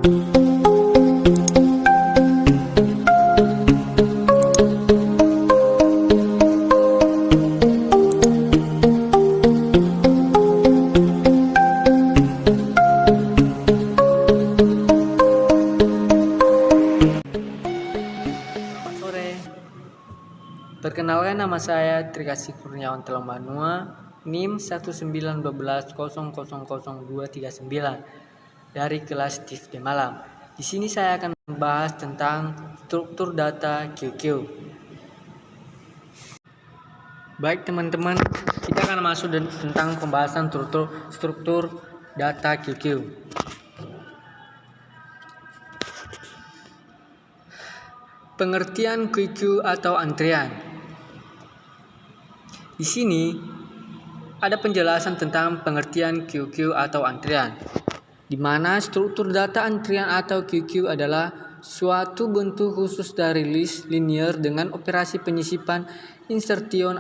Perkenalkan, nama saya Trikasih Kurniawan Telembanua, NIM 19112000239 dari kelas TIFD Malang. Di sini saya akan membahas tentang struktur data QQ. Baik teman-teman, kita akan masuk tentang pembahasan struktur data QQ. Pengertian QQ atau antrian. Di sini ada penjelasan tentang pengertian QQ atau antrian, di mana struktur data antrian atau QQ adalah suatu bentuk khusus dari list linear dengan operasi penyisipan insertion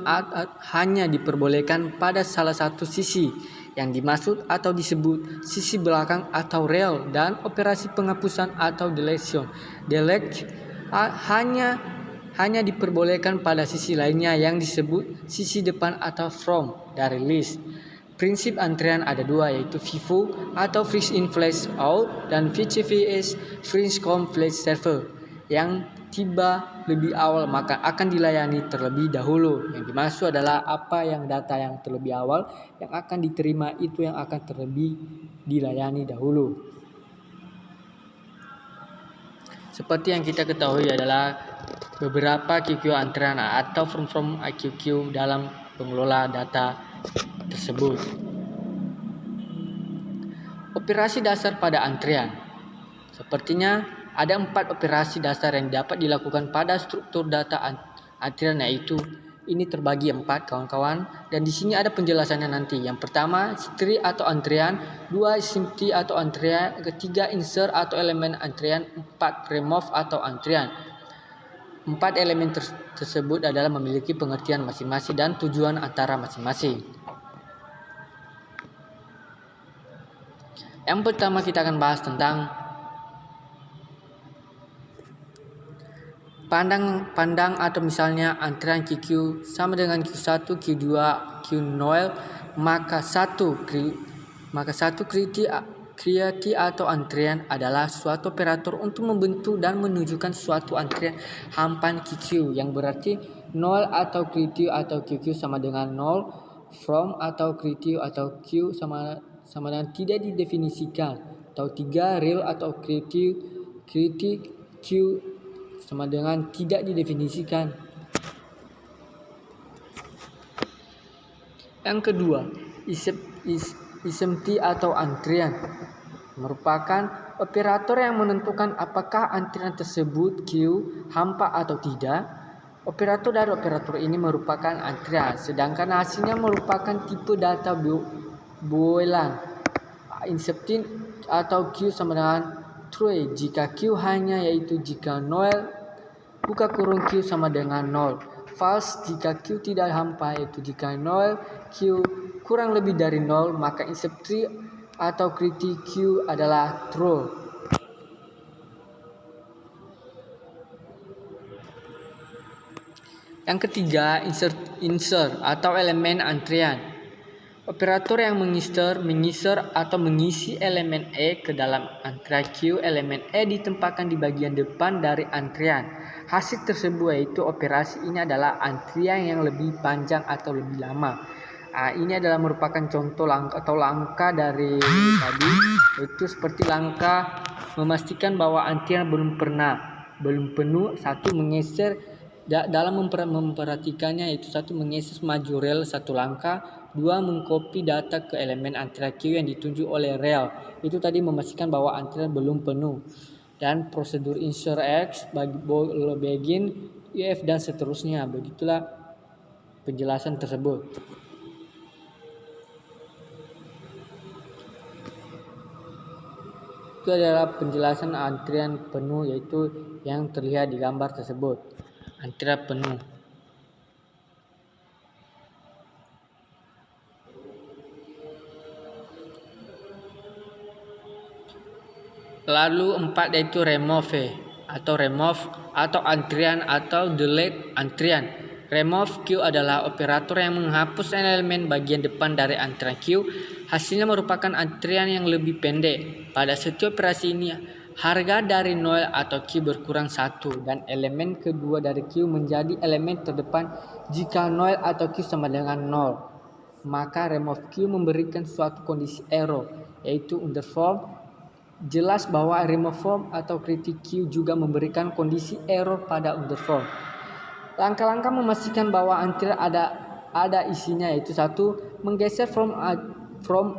hanya diperbolehkan pada salah satu sisi yang dimaksud atau disebut sisi belakang atau rel, dan operasi penghapusan atau deletion delete hanya diperbolehkan pada sisi lainnya yang disebut sisi depan atau from dari list. Prinsip antrian ada dua, yaitu FIFO atau first in first out dan VCVS first come first serve. Yang tiba lebih awal maka akan dilayani terlebih dahulu. Yang dimaksud adalah data yang terlebih awal yang akan diterima itu yang akan terlebih dilayani dahulu. Seperti yang kita ketahui adalah beberapa QQ antrian atau from QQ dalam pengelola data tersebut. Operasi dasar pada antrian. Sepertinya ada 4 operasi dasar yang dapat dilakukan pada struktur data antrian, yaitu ini terbagi 4 kawan-kawan, dan di sini ada penjelasannya nanti. Yang pertama string atau antrian, 2 empty atau antrian, ketiga insert atau elemen antrian, 4 remove atau antrian. 4 elemen tersebut adalah memiliki pengertian masing-masing dan tujuan antara masing-masing. Yang pertama kita akan bahas tentang pandang atau misalnya antrian QQ sama dengan Q1, Q2, Q0, maka satu create atau antrian adalah suatu operator untuk membentuk dan menunjukkan suatu antrian hampan QQ, yang berarti 0 atau create atau QQ sama dengan 0, from atau create atau Q sama dengan tidak didefinisikan, atau 3 real atau create Q sama dengan tidak didefinisikan. Yang kedua, empty atau antrian merupakan operator yang menentukan apakah antrian tersebut Q hampa atau tidak. Operator dari operator ini merupakan antrian, sedangkan hasilnya merupakan tipe data boolean. Empty atau Q sama dengan true jika Q hanya, yaitu jika 0 buka kurung Q sama dengan 0. False jika Q tidak hampa, yaitu jika 0 Q kurang lebih dari 0, maka empty atau create Q adalah true. Yang ketiga, insert atau elemen antrian. Operator yang menginsert atau mengisi elemen E ke dalam antrian Q. Elemen E ditempatkan di bagian depan dari antrian. Hasil tersebut yaitu operasi ini adalah antrian yang lebih panjang atau lebih lama. Ini adalah merupakan contoh langkah dari tadi, yaitu seperti langkah memastikan bahwa antrian belum penuh. Satu, menggeser dalam memperhatikannya, yaitu satu, menggeser maju rel satu langkah. 2, mengcopy data ke elemen antrian Q yang ditunjuk oleh rel. Itu tadi memastikan bahwa antrian belum penuh. Dan prosedur insert X, begin, if, dan seterusnya. Begitulah penjelasan tersebut. Itu adalah penjelasan antrian penuh, yaitu yang terlihat di gambar tersebut. Antrian penuh. Lalu 4 yaitu remove atau antrian atau delete antrian. Remove queue adalah operator yang menghapus elemen bagian depan dari antrian queue. Hasilnya merupakan antrian yang lebih pendek. Pada setiap operasi ini, harga dari nol atau queue berkurang 1 dan elemen kedua dari queue menjadi elemen terdepan jika nol atau queue sama dengan 0. Maka remove queue memberikan suatu kondisi error, yaitu underform. Jelas bahwa remove form atau create queue juga memberikan kondisi error pada underform. Langkah-langkah memastikan bahwa antrian ada isinya, yaitu 1. Menggeser from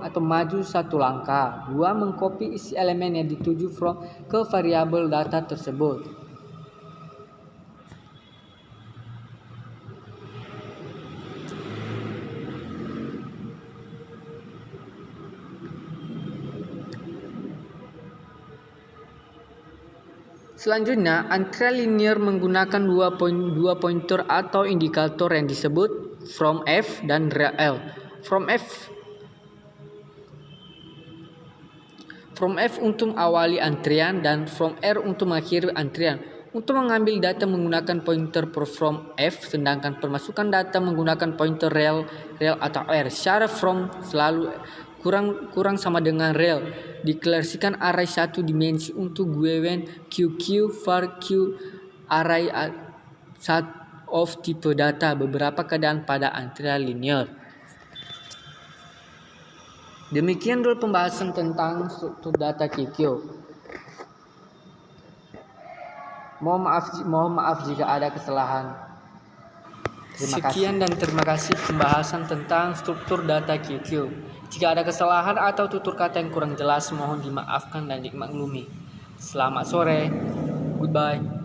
atau maju 1 langkah. 2. Mengcopy isi elemen yang dituju from ke variabel data tersebut. Selanjutnya, antrian linear menggunakan dua pointer atau indikator yang disebut from F dan rel. From F untuk awali antrian dan from R untuk mengakhiri antrian. Untuk mengambil data menggunakan pointer from F, sedangkan pemasukan data menggunakan pointer rel atau R. Secara from selalu kurang sama dengan rel. Deklarasikan array 1 dimensi untuk given QQ var Q array of tipe data. Beberapa keadaan pada antrian linear. Demikian dulu pembahasan tentang struktur data QQ. Mohon maaf jika ada kesalahan. Sekian dan terima kasih pembahasan tentang struktur data QQ. Jika ada kesalahan atau tutur kata yang kurang jelas, mohon dimaafkan dan dimaklumi. Selamat sore. Goodbye.